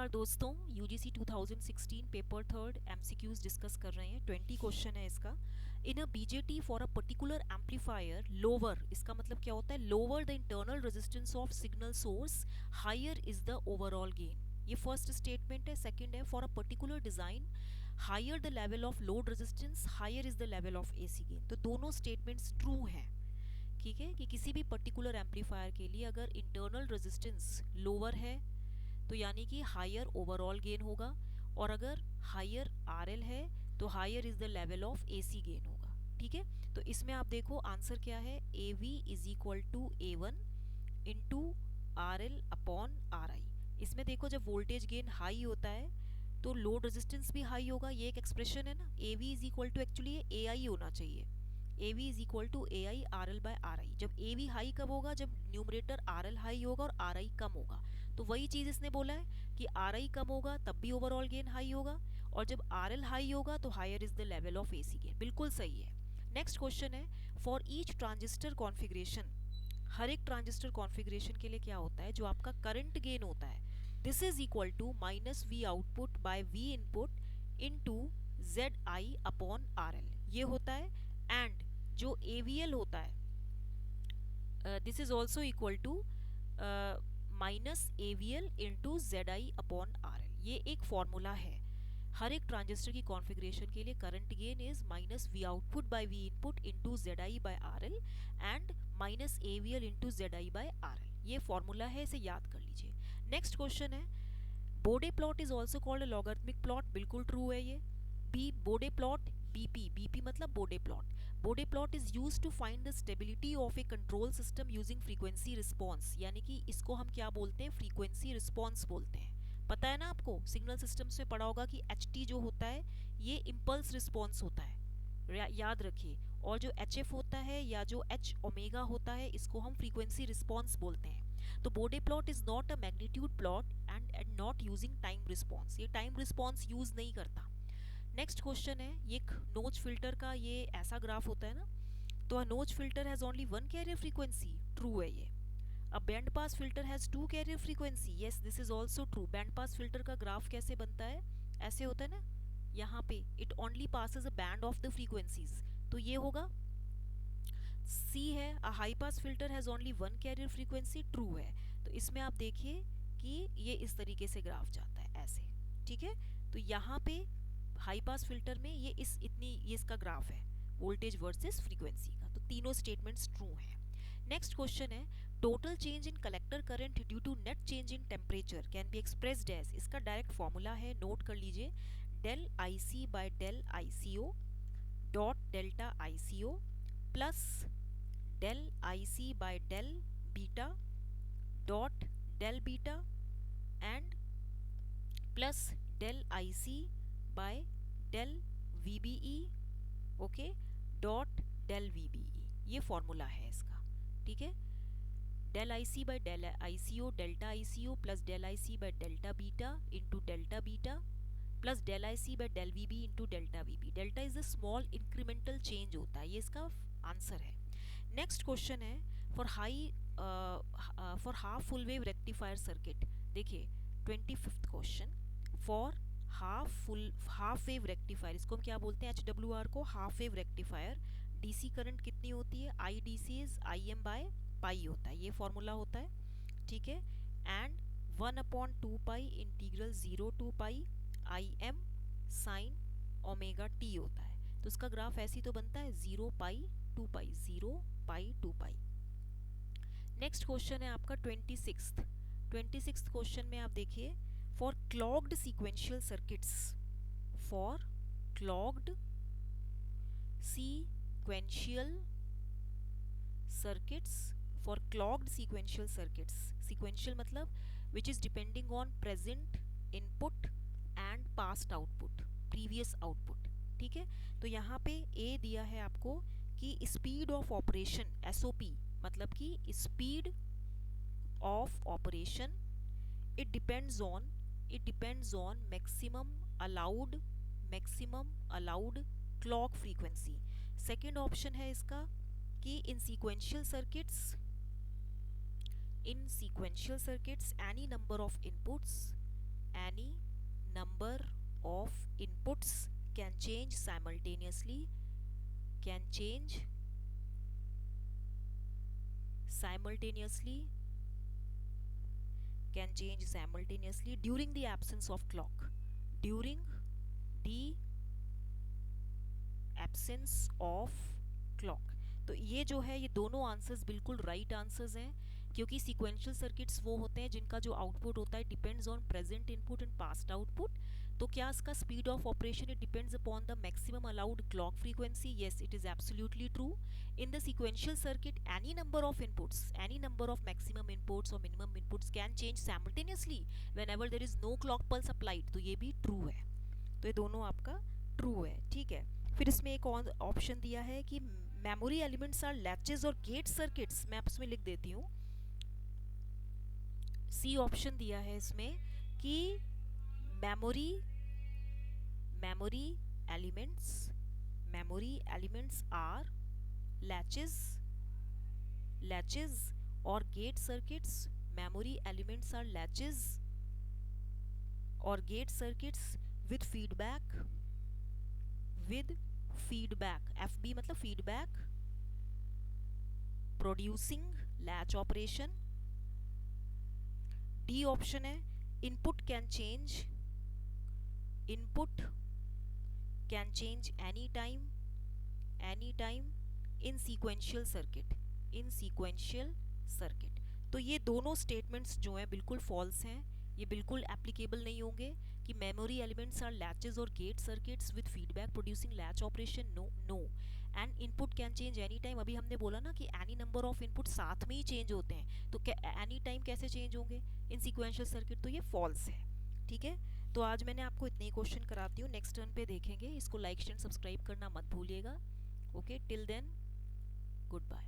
नमस्कार दोस्तों, UGC 2016 paper third MCQs discuss कर रहे हैं। 20 क्वेश्चन है इसका। In a BJT for a particular amplifier lower, इसका मतलब क्या होता है? Lower the internal resistance of signal source, higher is the overall gain. ये फर्स्ट स्टेटमेंट है। सेकंड है, for a particular design higher the level of load resistance, higher is the level of AC gain. तो दोनों statements true हैं। ठीक है, कि किसी भी पर्टिकुलर एम्पलीफायर के लिए अगर इंटरनल रेजिस्टेंस लोअर है तो यानी कि हायर ओवरऑल गेन होगा, और अगर हायर आरएल है तो higher is the level of AC gain होगा। ठीक है, तो इसमें आप देखो आंसर क्या है। A V is equal to A one into R L upon R I. इसमें देखो जब वोल्टेज गेन हाई होता है तो लोड रेजिस्टेंस भी हाई होगा। ये एक एक्सप्रेशन है ना। A V is equal to actually A I होना चाहिए। A V is equal to A I R L by R I. जब ए वी हाई कब होगा? जब न्यूमरेटर आर एल हाई होगा और आर आई कम होगा। तो वही चीज इसने बोला है कि आर आई कम होगा तब भी ओवरऑल गेन हाई होगा, और जब आर एल हाई होगा तो higher is the level of AC gain. बिल्कुल सही है। नेक्स्ट क्वेश्चन है, फॉर ईच ट्रांजिस्टर कॉन्फ़िगरेशन, हर एक ट्रांजिस्टर कॉन्फ़िगरेशन के लिए क्या होता है जो आपका करंट गेन होता है, this is equal to minus V output by V input into Z I upon R L, ये होता है। एंड जो एवीएल होता है, this is also equal to minus AVL into Z I upon R L. ये एक formula है। हर एक ट्रांजिस्टर की कॉन्फ़िगरेशन के लिए current gain is minus V output by V input into Z I by R L and minus AVL into Z I by R L. ये formula है, इसे याद कर लीजिए। नेक्स्ट क्वेश्चन है, Bode plot is also called logarithmic plot. बिल्कुल true है ये। B Bode plot, BP, BP मतलब Bode plot. Bode plot is use to find the stability of a control system using frequency response, यानी कि इसको हम क्या बोलते हैं? फ्रीक्वेंसी रिस्पॉन्स बोलते हैं। पता है ना आपको, सिग्नल सिस्टम से पढ़ा होगा कि एच टी जो होता है ये इम्पल्स रिस्पॉन्स होता है, याद रखिए। और जो एच एफ होता है या जो एच ओमेगा होता है इसको हम फ्रीक्वेंसी रिस्पॉन्स बोलते हैं। तो Bode plot is not a magnitude plot and not using time response, ये टाइम रिस्पॉन्स यूज नहीं करता। नेक्स्ट क्वेश्चन है, ये एक नोच फिल्टर का ये ऐसा ग्राफ होता है ना। तो a notch filter has only one carrier frequency, true है ये। A band pass filter has two carrier frequency, yes this is also true. Band pass filter का ग्राफ कैसे बनता है? ऐसे होता है ना, यहाँ पे it only passes a band of the frequencies, तो ये होगा। सी है, a high pass filter has only one carrier frequency, true है। तो इसमें आप देखिए कि ये इस तरीके से ग्राफ जाता है ऐसे। ठीक है, तो यहाँ पे हाई पास फिल्टर में ये इसका ग्राफ है, वोल्टेज वर्सेस फ्रीक्वेंसी का। तो तीनों स्टेटमेंट्स ट्रू हैं। नेक्स्ट क्वेश्चन है, total change in collector current due to net change in temperature can be expressed as, इसका डायरेक्ट फॉर्मूला है, नोट कर लीजिए। Del I C by del I C O dot delta I C O plus del I C by del beta dot del beta and plus del I C by del V B E, okay, dot del V B ई। ये formula है इसका। ठीक है, del I C by del I C O delta I C O plus del I C by delta beta into delta beta plus del I C by del V B into delta V B. Delta is a small incremental change होता है, ये इसका answer है। Next question है, for for half full wave rectifier circuit. देखिए 25th question, for half wave rectifier, इसको हम क्या बोलते हैं? एच डब्ल्यू आर को half wave rectifier. DC current कितनी होती है? I D C is I M by pi होता है, ये फॉर्मूला होता है। ठीक है, and 1/2 pi integral 0 to pi I M sine omega T होता है। तो इसका ग्राफ ऐसी तो बनता है 0 पाई 2 पाई, 0 पाई 2 पाई। नेक्स्ट क्वेश्चन है आपका 26th क्वेश्चन में आप देखिए, for clocked sequential circuits, for clocked sequential circuits, for clocked sequential circuits, sequential मतलब which is depending on present input and past output, previous output. ठीक है, तो यहाँ पे ए दिया है आपको कि स्पीड ऑफ ऑपरेशन, एसओपी मतलब कि speed of operation, it depends on maximum allowed clock frequency। Second option है इसका कि in sequential circuits any number of number of inputs can change simultaneously, can change simultaneously, can change simultaneously during the absence of clock, during the absence of clock. तो ये जो है, ये दोनों answers बिल्कुल राइट आंसर्स हैं, क्योंकि sequential circuits वो होते हैं जिनका जो आउटपुट होता है depends on present input and past output. तो क्या इसका speed of operation it depends upon the maximum allowed clock frequency? Yes, it is absolutely true. In the sequential circuit, any number of inputs, any number of maximum inputs or minimum inputs can change simultaneously whenever there is no clock pulse applied. तो ये भी true है. तो ये दोनों आपका true है, ठीक है. फिर इसमें एक और ऑप्शन दिया है कि मेमोरी एलिमेंट्स आर लैचेस और गेट सर्किट्स. मैं आपस में लिख देती हूँ. सी ऑप्शन दिया है इसमें कि मेमोरी एलिमेंट्स आर लैचेस और gate circuits. Memory elements are latches और gate circuits with feedback. FB मतलब feedback producing latch operation. D option है input can change any time in sequential circuit. तो ये दोनों स्टेटमेंट्स जो हैं बिल्कुल फॉल्स हैं. ये बिल्कुल एप्लीकेबल नहीं होंगे कि मेमोरी एलिमेंट्स आर लैचेस और gate circuits with feedback producing latch operation. No. And input can change any time. अभी हमने बोला ना कि एनी नंबर ऑफ इनपुट साथ में ही चेंज होते हैं, तो एनी टाइम कैसे चेंज होंगे इन सीक्वेंशियल सर्किट? तो ये फॉल्स है, ठीक है. तो आज मैंने आपको इतने ही क्वेश्चन कराती हूँ. नेक्स्ट टर्न पे देखेंगे. इसको लाइक शेयर सब्सक्राइब करना मत भूलिएगा. Okay, till then good bye.